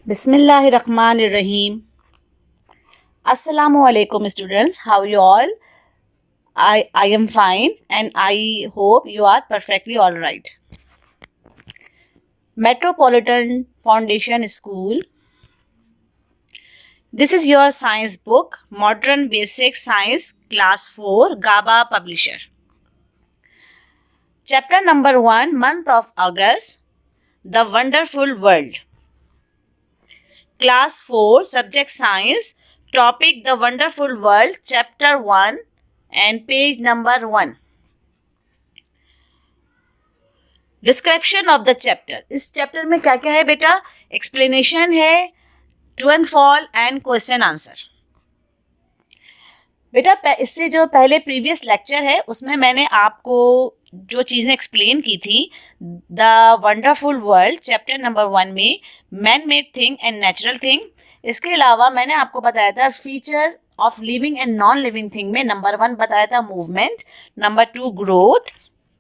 Bismillahirrahmanirrahim. Assalamu alaikum students. How you all? I am fine and I hope you are perfectly all right. Metropolitan Foundation School. This is your science book, Modern Basic Science, Class 4, GABA Publisher. Chapter number 1, month of August, The Wonderful World. Class 4, Subject Science, Topic The Wonderful World, Chapter 1 and page number 1. Description of the chapter. इस chapter में क्या क्या है बेटा? Explanation है, true and false and question answer. बेटा इससे जो पहले प्रीवियस लेक्चर है उसमें मैंने आपको जो चीज़ें एक्सप्लेन की थी, the wonderful world chapter number 1 में man made thing and natural thing. इसके अलावा मैंने आपको बताया था feature of living and non living thing में नंबर 1 बताया था movement, number 2 growth,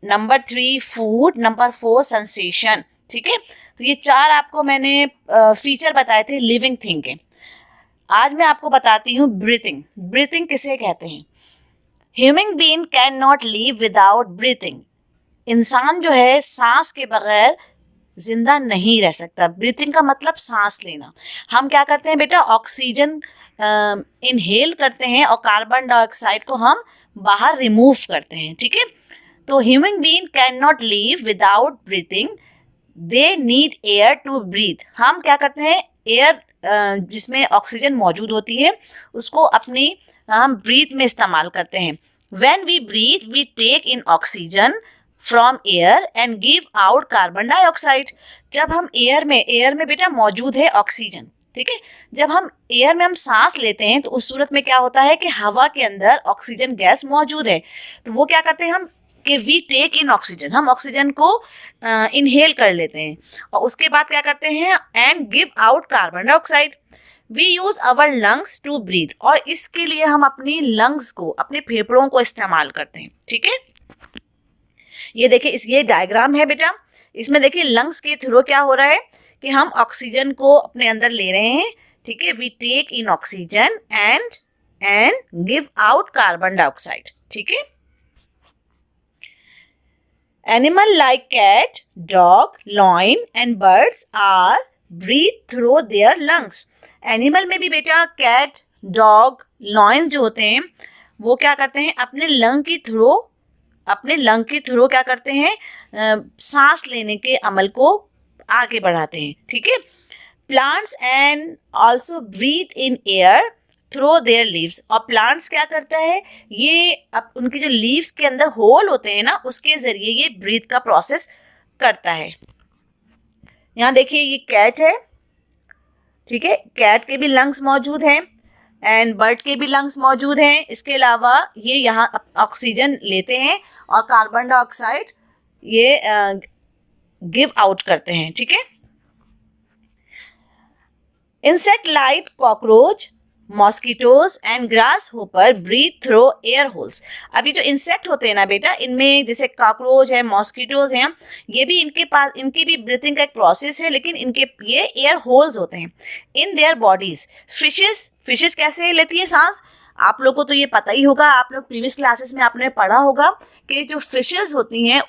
number 3 food, number 4 sensation. ठीक है, तो ये 4 आपको मैंने फीचर बताए थे लिविंग थिंग के. आज मैं आपको बताती हूँ ब्रीथिंग. ब्रीथिंग किसे कहते हैं? Human being can not live without breathing. इंसान जो है सांस के बगैर जिंदा नहीं रह सकता. ब्रीथिंग का मतलब सांस लेना. हम क्या करते हैं बेटा? ऑक्सीजन इनहेल करते हैं और कार्बन डाइऑक्साइड को हम बाहर रिमूव करते हैं. ठीक है, तो human being can not live without breathing. They need air to breathe. हम क्या करते हैं? एयर जिसमें ऑक्सीजन मौजूद होती है उसको अपनी हम ब्रीथ में इस्तेमाल करते हैं. When we breathe we take in oxygen from air and give out carbon dioxide. जब हम एयर में बेटा मौजूद है ऑक्सीजन. ठीक है, जब हम एयर में हम सांस लेते हैं तो उस सूरत में क्या होता है कि हवा के अंदर ऑक्सीजन गैस मौजूद है. तो वो क्या करते हैं हम कि वी टेक इन ऑक्सीजन, हम ऑक्सीजन को इनहेल कर लेते हैं और उसके बाद क्या करते हैं? And give out carbon dioxide. We use our lungs to breathe. और इसके लिए हम अपनी लंग्स को, अपने फेफड़ों को इस्तेमाल करते हैं. ठीक है, ये देखिए ये डायग्राम है बेटा. इसमें देखिए लंग्स के थ्रू क्या हो रहा है कि हम ऑक्सीजन को अपने अंदर ले रहे हैं. ठीक है, we take in oxygen and give out carbon dioxide. ठीक है, Animal like cat, dog, lion and birds are breathe through their lungs. Animal में भी बेटा cat, dog, lion जो होते हैं वो क्या करते हैं? अपने लंग के थ्रू क्या करते हैं? सांस लेने के अमल को आगे बढ़ाते हैं. ठीक है, plants and also breathe in air through their leaves. और प्लांट्स क्या करता है? ये अब उनके जो लीव्स के अंदर होल होते हैं ना उसके ज़रिए ये ब्रीथ का प्रोसेस करता है. यहाँ देखिए ये कैट है. ठीक है, कैट के भी लंग्स मौजूद हैं एंड बर्ड के भी लंग्स मौजूद हैं. इसके अलावा ये यहाँ ऑक्सीजन लेते हैं और कार्बन डाइऑक्साइड ये गिव आउट करते हैं. ठीक है, insect like cockroach, mosquitoes and grasshopper breathe through air holes. अभी जो इंसेक्ट होते हैं ना बेटा, इनमें जैसे कॉकरोच है, मॉस्किटोज हैं, ये भी इनकी भी ब्रीथिंग का एक प्रोसेस है, लेकिन इनके ये एयर होल्स होते हैं इन देयर बॉडीज. फिशेस कैसे लेती है सांस? आप लोग को तो ये पता ही होगा, आप लोग प्रीवियस क्लासेस में आपने पढ़ा होगा कि जो फिशेस होती हैं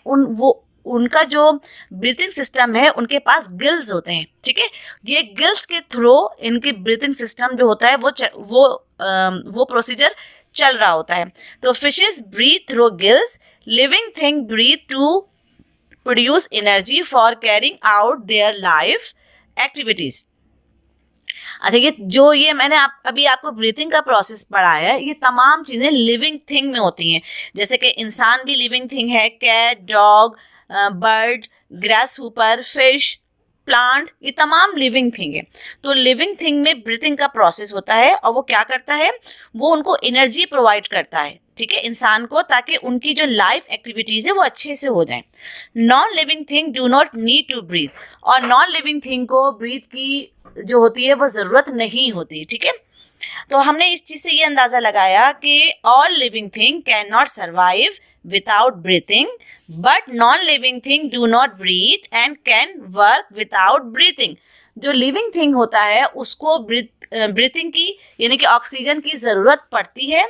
उनका जो ब्रीथिंग सिस्टम है उनके पास गिल्स होते हैं. ठीक है, ये गिल्स के थ्रू इनकी ब्रीथिंग सिस्टम जो होता है वो प्रोसीजर चल रहा होता है. तो fishes breathe through gills. Living thing breathe to produce energy for carrying out their life activities. अच्छा, ये मैंने अभी आपको ब्रीथिंग का प्रोसेस पढ़ाया है, ये तमाम चीज़ें लिविंग थिंग में होती हैं. जैसे कि इंसान भी लिविंग थिंग है, cat, dog, bird, grasshopper, fish, plant, ये तमाम लिविंग थिंग है. तो लिविंग थिंग में ब्रीथिंग का प्रोसेस होता है और वो क्या करता है? वो उनको एनर्जी प्रोवाइड करता है. ठीक है, इंसान को, ताकि उनकी जो लाइफ एक्टिविटीज़ है वो अच्छे से हो जाए. Non living thing do not need to breathe. और नॉन लिविंग थिंग को ब्रीथ की जो होती है वो ज़रूरत नहीं होती. ठीक है, तो हमने इस चीज़ से ये अंदाज़ा लगाया कि all living thing can not survive without breathing, but non living thing do not breathe and can work without breathing. जो लिविंग थिंग होता है उसको ब्रीथिंग की यानी कि ऑक्सीजन की ज़रूरत पड़ती है,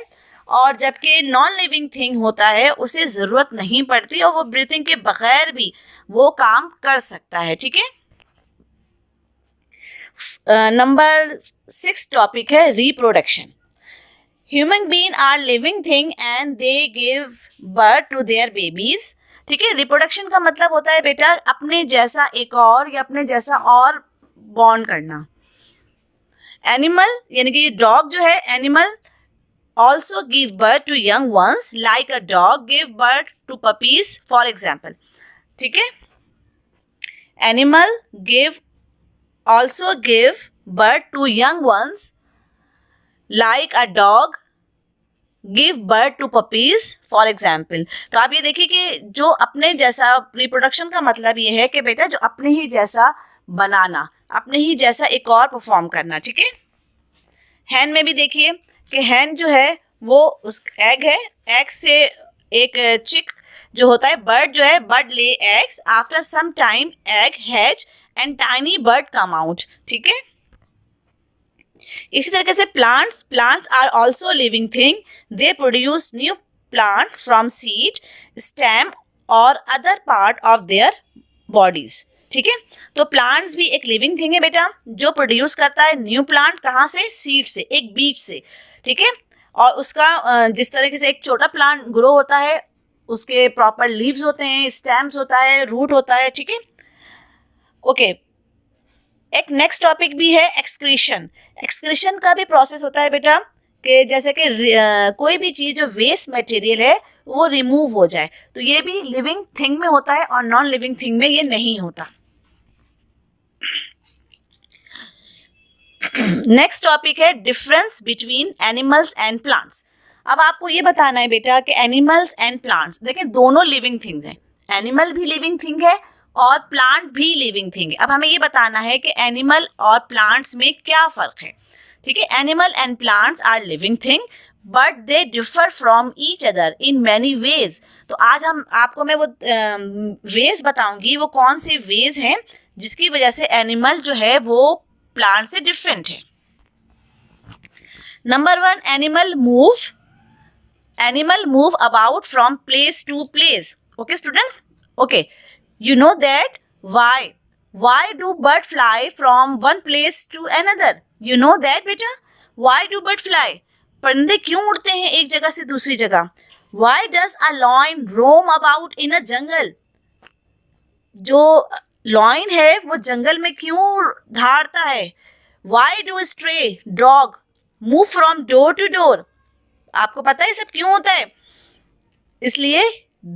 और जबकि नॉन लिविंग थिंग होता है उसे ज़रूरत नहीं पड़ती और वो ब्रीथिंग के बगैर भी वो काम कर सकता है। ठीक है, नंबर 6 टॉपिक है reproduction. Human being are living thing and they give birth to their babies. ठीक है, रिप्रोडक्शन का मतलब होता है बेटा अपने जैसा एक और या अपने जैसा और बॉर्न करना। एनिमल यानी कि डॉग जो है, animal also give birth to young ones like a dog give birth to puppies for example. ठीक है, animal also give birth to young ones like a dog give birth to puppies for example. तो आप ये देखिए कि जो अपने जैसा, रिप्रोडक्शन का मतलब ये है कि बेटा जो अपने ही जैसा बनाना, अपने ही जैसा एक और परफॉर्म करना। ठीक है, हैन में भी देखिए कि हैन जो है वो उस एग है, एग से एक चिक जो होता है, बर्ड जो है, bird lay eggs, after some time egg hatch and tiny bird come out. ठीक है, इसी तरीके से plants are also living thing, they produce new plant from seed, stem और other part of their bodies. ठीक है, तो प्लांट्स भी एक लिविंग थिंग है बेटा जो प्रोड्यूस करता है न्यू प्लांट, कहाँ से? सीड से, एक बीज से। ठीक है, और उसका जिस तरीके से एक छोटा प्लांट ग्रो होता है उसके प्रॉपर लीव्स होते हैं, स्टेम्स होता है, रूट होता है। ठीक है, ओके, एक नेक्स्ट टॉपिक भी है एक्सक्रीशन। एक्सक्रीशन का भी प्रोसेस होता है बेटा कि जैसे कि कोई भी चीज़ जो वेस्ट मटेरियल है वो रिमूव हो जाए, तो ये भी लिविंग थिंग में होता है और नॉन लिविंग थिंग में ये नहीं होता। नेक्स्ट टॉपिक है difference between animals and plants. अब आपको ये बताना है बेटा कि एनिमल्स एंड प्लांट्स, देखिए दोनों लिविंग थिंग्स हैं, एनिमल भी लिविंग थिंग है और प्लांट भी लिविंग थिंग है। अब हमें ये बताना है कि एनिमल और प्लांट्स में क्या फ़र्क है। ठीक है, animal and plants are living thing but they differ from each other in many ways. तो आज हम आपको मैं वो वेज बताऊंगी, वो कौन से वेज हैं जिसकी वजह से एनिमल जो है वो प्लांट से डिफरेंट है। Number 1, animal move about from place to place. Okay students, okay, you know that why do bird fly from one place to another? You know that beta? Why do bird fly? परिंदे क्यों उड़ते हैं एक जगह से दूसरी जगह? Why does a lion roam about in a jungle? जो लॉइन है वो जंगल में क्यों धाड़ता है? Why do stray dog move from door to door? आपको पता है सब क्यों होता है? इसलिए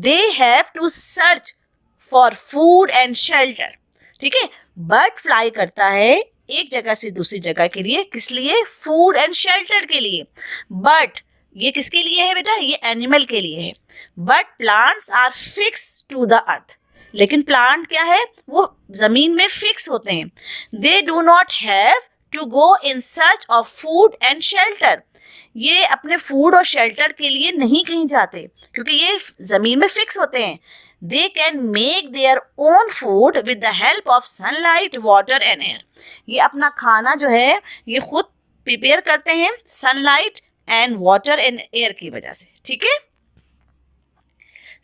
they have to search for food and shelter. ठीक है, बर्ड फ्लाई करता है एक जगह से दूसरी जगह के लिए, किस लिए? फूड एंड शेल्टर के लिए। बट ये किसके लिए है बेटा? ये एनिमल के लिए है। But plants are fix to the earth, लेकिन प्लांट क्या है? वो जमीन में फिक्स होते हैं। They do not have to go in search of food and shelter, ये अपने फूड और शेल्टर के लिए नहीं कहीं जाते क्योंकि ये जमीन में फिक्स होते हैं। They can make their own food with the help of sunlight, water and air. ये अपना खाना जो है ये खुद प्रिपेयर करते हैं sunlight and water and air की वजह से। ठीक है,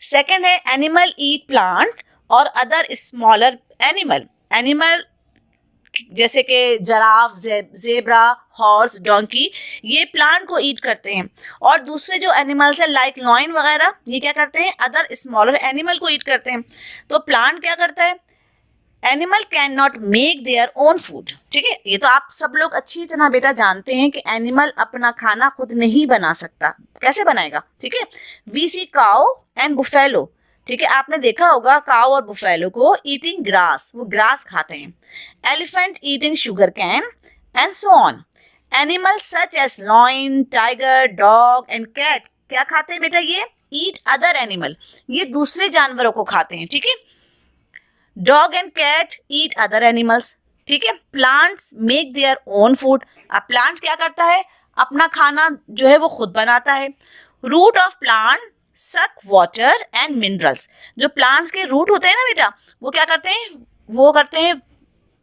सेकंड है एनिमल ईट प्लांट और अदर स्मॉलर एनिमल जैसे कि जराफ, जेब्रा, हॉर्स, डोंकी, ये प्लांट को ईट करते हैं। और दूसरे जो एनिमल्स है लाइक लॉइन वगैरह, ये क्या करते हैं? अदर स्मॉलर एनिमल को ईट करते हैं। तो प्लांट क्या करता है? Animal can not make their own food. ठीक है, ये तो आप सब लोग अच्छी तरह बेटा जानते हैं कि एनिमल अपना खाना खुद नहीं बना सकता, कैसे बनाएगा? ठीक है, we see cow and buffalo. ठीक है, आपने देखा होगा काउ और बुफेलो को ईटिंग ग्रास, वो ग्रास खाते हैं। Elephant eating sugar cane and so on. Animals such as lion, tiger, dog and cat क्या खाते हैं बेटा? ये ईट अदर एनिमल, ये दूसरे जानवरों को खाते हैं। ठीक है, dog and cat eat other animals. ठीक है, plants make their own food. अब प्लांट क्या करता है? अपना खाना जो है वो खुद बनाता है। रूट ऑफ प्लांट सक वाटर एंड मिनरल्स। जो प्लांट्स के रूट होते हैं ना बेटा, वो क्या करते हैं? वो करते हैं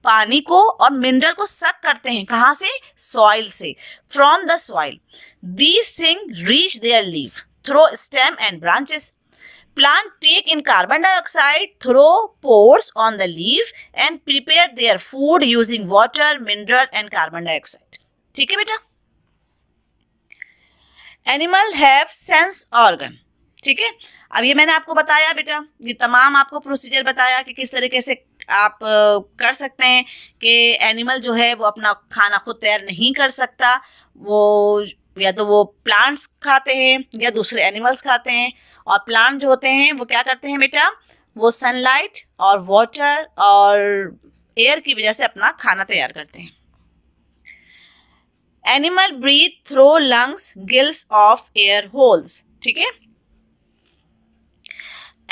पानी को और मिनरल को सक करते हैं. कहाँ से? सॉइल से. From the soil. These things reach their leaf through stem and branches. Plant take in carbon dioxide through pores on the leaf and prepare their food using water, mineral and carbon dioxide. ठीक है बेटा. Animal have sense organ. ठीक है. अब ये मैंने आपको बताया बेटा, ये तमाम आपको प्रोसीजर बताया कि किस तरीके से आप कर सकते हैं कि एनिमल जो है वो अपना खाना खुद तैयार नहीं कर सकता, वो या तो वो प्लांट्स खाते हैं या दूसरे एनिमल्स खाते हैं. और प्लांट जो होते हैं वो क्या करते हैं बेटा, वो सनलाइट और वाटर और एयर की वजह से अपना खाना तैयार करते हैं. Animal breathe through lungs, gills of air holes. ठीक है.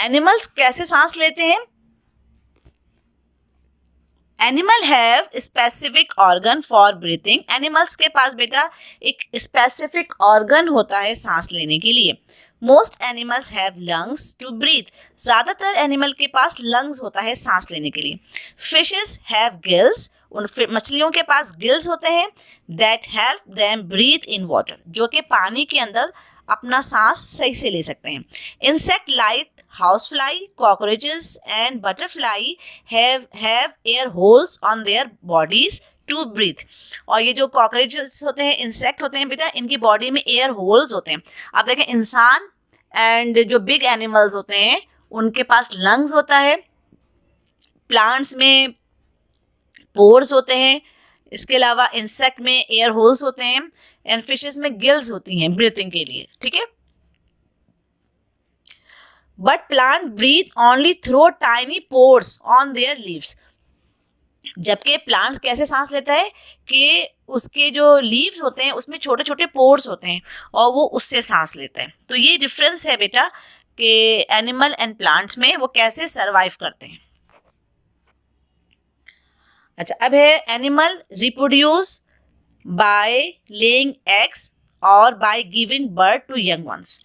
एनिमल्स कैसे सांस लेते हैं? Animal have specific organ for breathing. Animals के पास बेटा एक स्पेसिफिक ऑर्गन होता है सांस लेने के लिए. Most animals have lungs to breathe. ज़्यादातर एनिमल के पास लंग्स होता है सांस लेने के लिए. Fishes have gills. उन मछलियों के पास गिल्स होते हैं that help them breathe in water, जो कि पानी के अंदर अपना सांस सही से ले सकते हैं. Insect like housefly, cockroaches and butterfly have air holes on their bodies to breathe. और ये जो कॉकरोचेस होते हैं, इंसेक्ट होते हैं बेटा, इनकी बॉडी में एयर होल्स होते हैं. आप देखें इंसान एंड जो बिग एनिमल्स होते हैं उनके पास लंग्स होता है, प्लांट्स में पोर्स होते हैं, इसके अलावा इंसेक्ट में एयर होल्स होते हैं एंड फिशेस में गिल्स होती हैं ब्रीथिंग के लिए. ठीक है. But plant breathe only through tiny pores on their leaves. जबकि प्लांट्स कैसे सांस लेता है कि उसके जो लीव्स होते हैं उसमें छोटे छोटे पोर्स होते हैं और वो उससे सांस लेता है. तो ये डिफरेंस है बेटा कि एनिमल एंड प्लांट्स में वो कैसे सरवाइव करते हैं. अच्छा, अब है animal reproduce by laying eggs और by giving birth to young ones.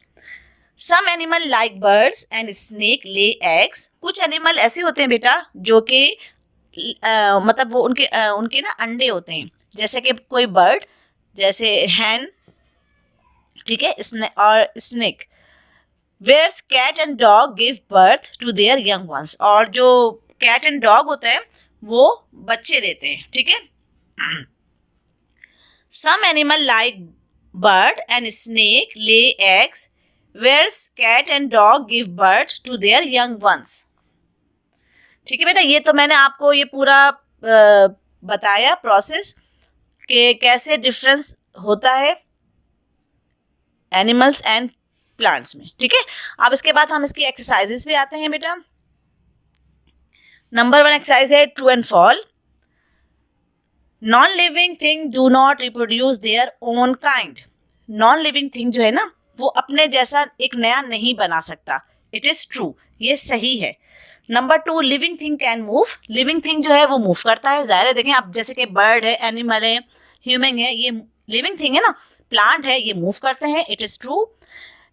Some animal like birds and snake lay eggs. कुछ एनिमल ऐसे होते हैं बेटा जो कि मतलब वो उनके ना अंडे होते हैं, जैसे कि कोई बर्ड, जैसे हैन. ठीक है. और snake. Whereas cat and dog give birth to their young ones. और जो कैट एंड डॉग होता है वो बच्चे देते हैं. ठीक है. Some animal like bird and snake lay eggs. Whereas cat and dog give birth to their young ones. ठीक है बेटा, ये तो मैंने आपको ये पूरा बताया प्रोसेस कि कैसे डिफरेंस होता है एनिमल्स एंड प्लांट्स में. ठीक है. अब इसके बाद हम इसकी एक्सरसाइजेस भी आते हैं बेटा. नंबर 1 एक्सरसाइज है true and fall. Non living thing do not reproduce their own kind. Non living thing जो है ना वो अपने जैसा एक नया नहीं बना सकता. इट इज ट्रू, ये सही है. Number 2, living thing can move. Living thing जो है वो मूव करता है. जाहिर है, देखें आप, जैसे कि बर्ड है, एनिमल है, ह्यूमन है, ये लिविंग थिंग है ना. प्लांट है, ये मूव करते हैं. It is true.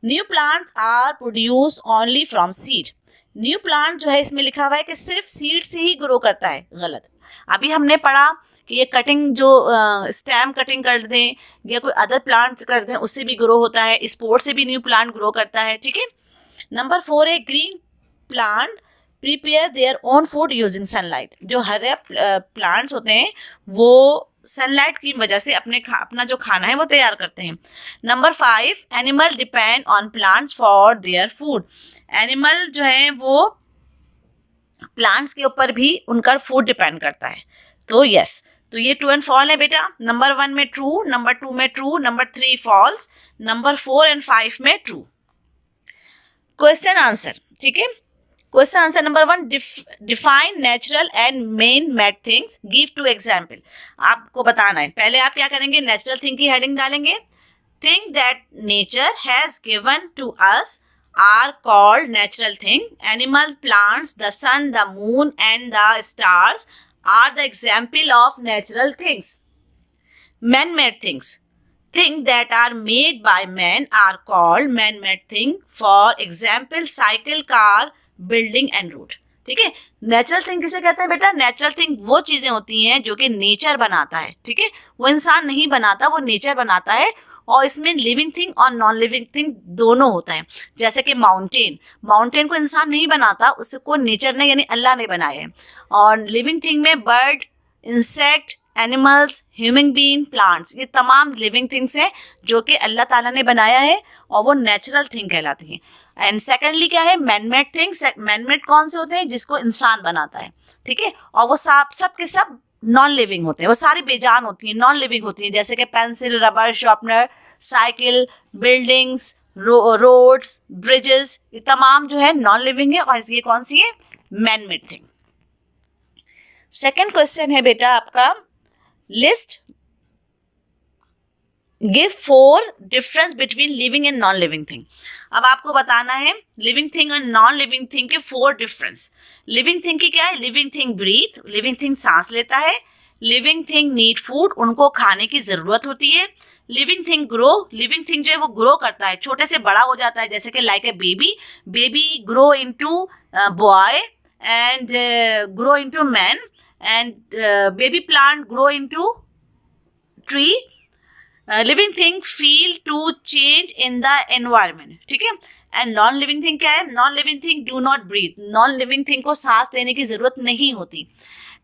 New plants are produced only from seed. New plant जो है इसमें लिखा हुआ है कि सिर्फ सीड से ही ग्रो करता है. गलत. अभी हमने पढ़ा कि ये कटिंग जो स्टेम कटिंग कर दें या कोई अदर प्लांट्स कर दें उससे भी ग्रो होता है. स्पोर्ट से भी न्यू प्लांट ग्रो करता है. ठीक है. नंबर 4 है green plant prepare their own food using sunlight. जो हरे प्लांट्स होते हैं वो सनलाइट की वजह से अपना जो खाना है वो तैयार करते हैं. Number 5, animal depend on plants for their food. Animal जो है वो प्लांट्स के ऊपर भी उनका फूड डिपेंड करता है. तो यस, तो ये ट्रू एंड फॉल है बेटा. नंबर 1 में ट्रू, नंबर 2 में true, number 3 false, number 4 and 5 में ट्रू. Question answer. ठीक है. Question answer number 1, define natural and man made things, give 2 example. आपको बताना है. पहले आप क्या करेंगे, नेचुरल थिंग की हेडिंग डालेंगे. Thing that nature has given to us are called natural thing. Animal, plants, the sun, the moon and the stars are the example of natural things. Man-made things. Things that are made by man are called man-made thing. For example, cycle, car, building and road. ठीक है। Natural thing किसे कहते हैं बेटा? Natural thing वो चीजें होती हैं जो कि नेचर बनाता है, ठीक है, वो इंसान नहीं बनाता, वो नेचर बनाता है। और इसमें लिविंग थिंग और नॉन लिविंग थिंग दोनों होता है। जैसे कि माउंटेन को इंसान नहीं बनाता, उसको नेचर ने यानी अल्लाह ने बनाया है। और लिविंग थिंग में bird, insect, animals, human being, plants, ये तमाम लिविंग थिंग्स हैं जो कि अल्लाह ताला ने बनाया है और वो नेचुरल थिंग कहलाती हैं। एंड सेकेंडली क्या है? Manmade things. मैनमेड कौन से होते हैं? जिसको इंसान बनाता है, ठीक है, और वो सब के सब नॉन लिविंग होते हैं, वो सारी बेजान होती हैं, नॉन लिविंग होती हैं, जैसे कि pencil, rubber, sharpener, cycle, buildings, roads, bridges, ये तमाम जो है नॉन लिविंग है। और ये कौन सी है? Manmade thing. सेकेंड क्वेश्चन है बेटा आपका, list give 4 difference between living and non living thing. अब आपको बताना है लिविंग थिंग और नॉन लिविंग थिंग के 4 डिफरेंस। लिविंग थिंग की क्या है? Living thing breathe, living thing सांस लेता है। लिविंग थिंग नीड फूड, उनको खाने की जरूरत होती है। Living thing grow, living thing जो है वो ग्रो करता है, छोटे से बड़ा हो जाता है, जैसे कि like a baby grow into boy and grow into man and baby plant grow into tree. Living thing feel to change in the environment, ठीक है। एंड नॉन लिविंग थिंग क्या है? Non living thing do not breathe, non living thing को सांस लेने की जरूरत नहीं होती।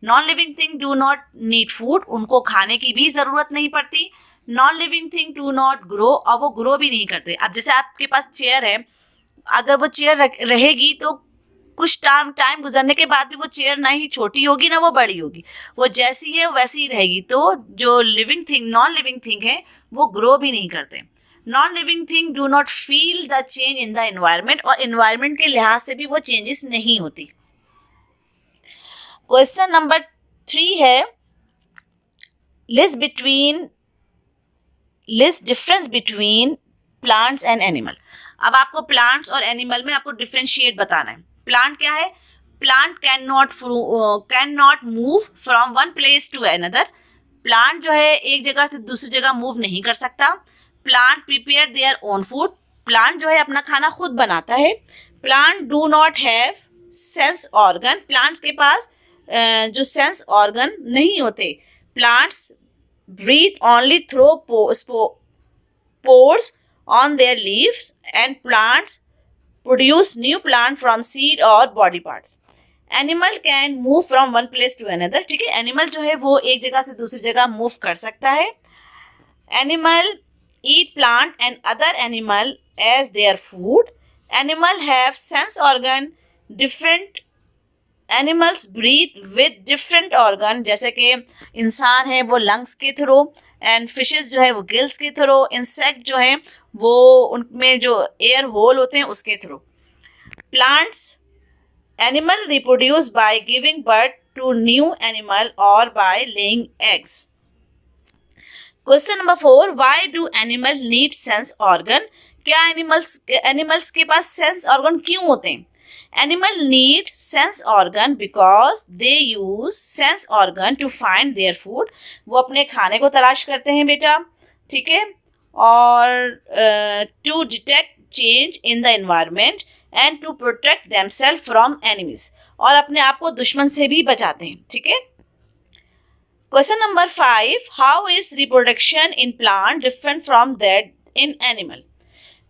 Non living thing do not need food, उनको खाने की भी जरूरत नहीं पड़ती। Non living thing do not grow, और वो ग्रो भी नहीं करते। अब जैसे आपके पास चेयर है, अगर वो चेयर रहेगी तो कुछ टाइम गुजरने के बाद भी वो चेयर ना ही छोटी होगी ना वो बड़ी होगी, वो जैसी है वैसी ही रहेगी। तो जो living thing, non living thing है, वो ग्रो भी नहीं करते। Non living thing do not feel the change in the environment, और एनवायरमेंट के लिहाज से भी वो चेंजेस नहीं होती। क्वेश्चन नंबर 3 है, list difference between plants and animal. अब आपको प्लांट्स और एनिमल में आपको डिफरेंशिएट बताना है। प्लांट क्या है? Plant can not move from one place to another. Plant जो है एक जगह से दूसरी जगह मूव नहीं कर सकता। Plant prepare their own food, plant जो है अपना खाना खुद बनाता है। Plant do not have sense organ, plants के पास जो सेंस ऑर्गन नहीं होते। Plants breathe only through pores on their leaves, and plants produce new plant from seed or body parts. Animal can move from one place to another, ठीक है। Animal जो है वो एक जगह से दूसरी जगह मूव कर सकता है। Animal eat plant and other animal as their food. Animal have sense organ, different animals breathe with different organ, जैसे कि इंसान है वो लंग्स के थ्रू, एंड फिशेस जो है वो गिल्स के थ्रू, इंसेक्ट जो है वो उनमें जो एयर होल होते हैं उसके through. Plants animal reproduce by giving birth to new animal और by laying eggs. Question number 4, why do animal need sense organ. क्या एनिमल्स के पास सेंस ऑर्गन क्यों होते हैं? Animal need sense organ because they use sense organ to find their food. वो अपने खाने को तलाश करते हैं बेटा, ठीक है, और to detect change in the environment and to protect themselves from enemies, और अपने आप को दुश्मन से भी बचाते हैं, ठीक है। Question number 5, how is reproduction in plant different from that in animal?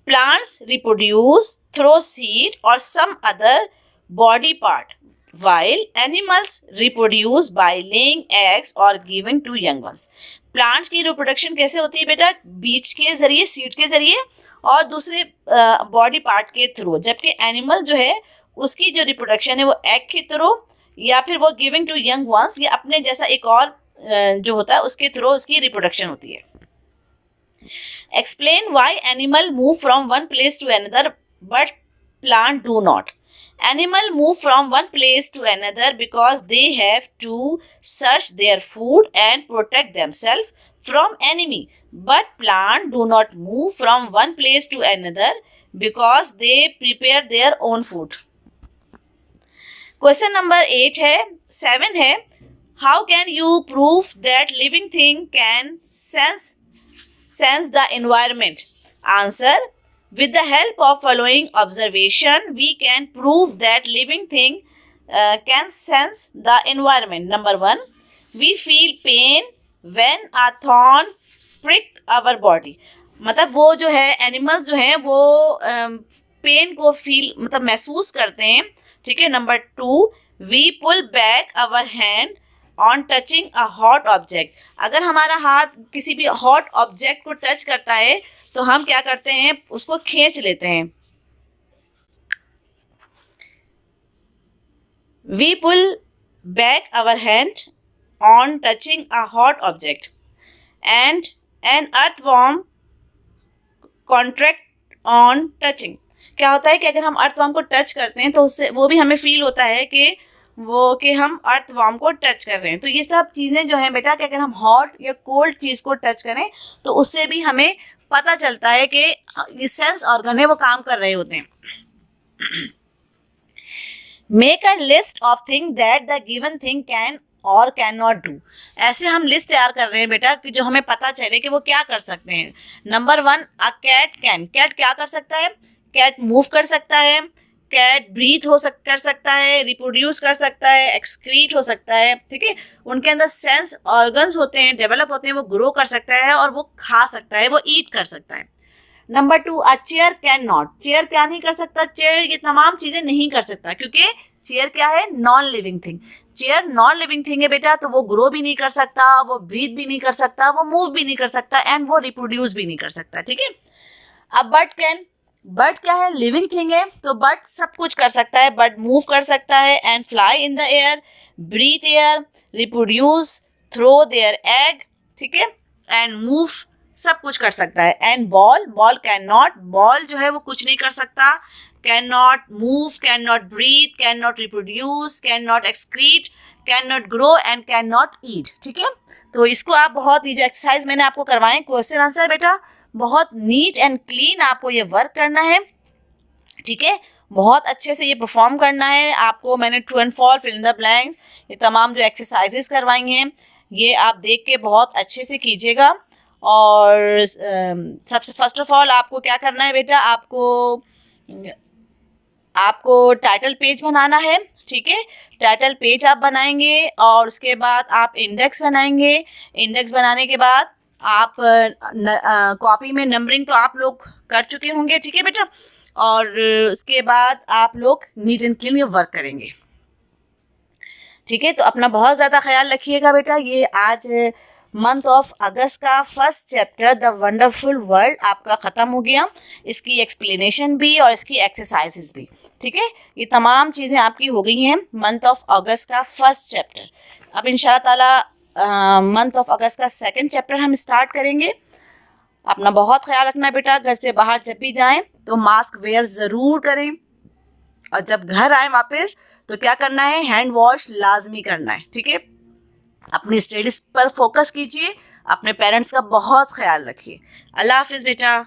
Plants reproduce through seed or some other body part, while animals reproduce by laying eggs or giving to young ones. Plants की reproduction कैसे होती है बेटा? बीज के जरिए, seed के जरिए और दूसरे बॉडी पार्ट के थ्रू, जबकि एनिमल जो है उसकी जो रिप्रोडक्शन है वो एग के थ्रू या फिर वो गिविंग टू यंग वंस या अपने जैसा एक और जो होता है उसके थ्रू उसकी रिप्रोडक्शन होती है। Explain why animal move from one place to another but plant do not. Animal move from one place to another because they have to search their food and protect themselves from enemy. But plant do not move from one place to another because they prepare their own food. Question number 7 है, how can you prove that living thing can sense the environment? Answer, with the help of following observation we can prove that living thing can sense the environment. Number 1, we feel pain when a thorn prick our body. मतलब वो जो है animals जो हैं वो pen को feel मतलब महसूस करते हैं, ठीक है. Number 2, we pull back our hand on touching a hot object. अगर हमारा हाथ किसी भी हॉट ऑब्जेक्ट को टच करता है तो हम क्या करते हैं, उसको खींच लेते हैं. We pull back our hand on touching a hot object, and an earthworm contract on touching. क्या होता है कि अगर हम अर्थवर्म को टच करते हैं तो उससे वो भी हमें फील होता है कि हम अर्थवर्म को टच कर रहे हैं. तो ये सब चीज़ें जो हैं बेटा कि अगर हम हॉट या कोल्ड चीज़ को टच करें तो उससे भी हमें पता चलता है कि ये सेंस ऑर्गन है वो काम कर रहे होते हैं. Make a list of thing that the given thing can और कैन नॉट डू. ऐसे हम लिस्ट तैयार कर रहे हैं बेटा कि जो हमें पता चले कि वो क्या कर सकते हैं. Number 1, a cat can. Cat क्या कर सकता है? कैट मूव कर सकता है, कैट ब्रीथ कर सकता है, रिप्रोड्यूस कर सकता है, एक्सक्रीट हो सकता है, ठीक है. उनके अंदर सेंस ऑर्गन्स होते हैं, डेवलप होते हैं, वो ग्रो कर सकता है और वो खा सकता है, वो ईट कर सकता है. Number 2, a chair can not. Chair क्या नहीं कर सकता? चेयर ये तमाम चीज़ें नहीं कर सकता क्योंकि चेयर क्या है? Non living thing. Chair non living thing है बेटा, तो वो ग्रो भी नहीं कर सकता, वो ब्रीथ भी नहीं कर सकता, वो मूव भी नहीं कर सकता एंड वो रिप्रोड्यूस भी नहीं कर सकता, ठीक है. अब बर्ड कैन. बर्ड क्या है? लिविंग थिंग है, तो बर्ड सब कुछ कर सकता है. बर्ड मूव कर सकता है and fly in the air, breathe air, reproduce, throw their egg, ठीक है, एंड मूव, सब कुछ कर सकता है. And ball. Ball can not. Ball जो है वो कुछ नहीं कर सकता. Can not move, can not breathe, can not reproduce, can not excrete, can not grow and can not eat, ठीक है. तो इसको आप बहुत, ये जो एक्सरसाइज मैंने आपको करवाए क्वेश्चन आंसर बेटा, बहुत नीट एंड क्लीन आपको ये वर्क करना है, ठीक है. बहुत अच्छे से ये परफॉर्म करना है आपको. मैंने true and false, fill in the blanks, ये तमाम जो एक्सरसाइजेस करवाई हैं ये आप देख के बहुत अच्छे से कीजिएगा. और सबसे फर्स्ट ऑफ ऑल आपको क्या करना है बेटा, आपको टाइटल पेज बनाना है, ठीक है. टाइटल पेज आप बनाएंगे और उसके बाद आप इंडेक्स बनाएंगे. इंडेक्स बनाने के बाद आप कॉपी में नंबरिंग तो आप लोग कर चुके होंगे, ठीक है बेटा. और उसके बाद आप लोग नीट एंड क्लीन वर्क करेंगे, ठीक है. तो अपना बहुत ज़्यादा ख्याल रखिएगा बेटा. ये आज मंथ ऑफ अगस्त का first chapter the wonderful world आपका ख़त्म हो गया. इसकी एक्सप्लेनेशन भी और इसकी एक्सरसाइजेस भी, ठीक है. ये तमाम चीज़ें आपकी हो गई हैं मंथ ऑफ अगस्त का फर्स्ट चैप्टर. अब इंशाअल्लाह ताला मंथ ऑफ अगस्त का सेकंड चैप्टर हम स्टार्ट करेंगे. अपना बहुत ख्याल रखना बेटा. घर से बाहर जब भी जाएं तो मास्क वेयर ज़रूर करें और जब घर आए वापस तो क्या करना है? हैंड वॉश लाजमी करना है, ठीक है. अपनी स्टडीज़ पर फोकस कीजिए, अपने पेरेंट्स का बहुत ख्याल रखिए. अल्लाह हाफिज़ बेटा.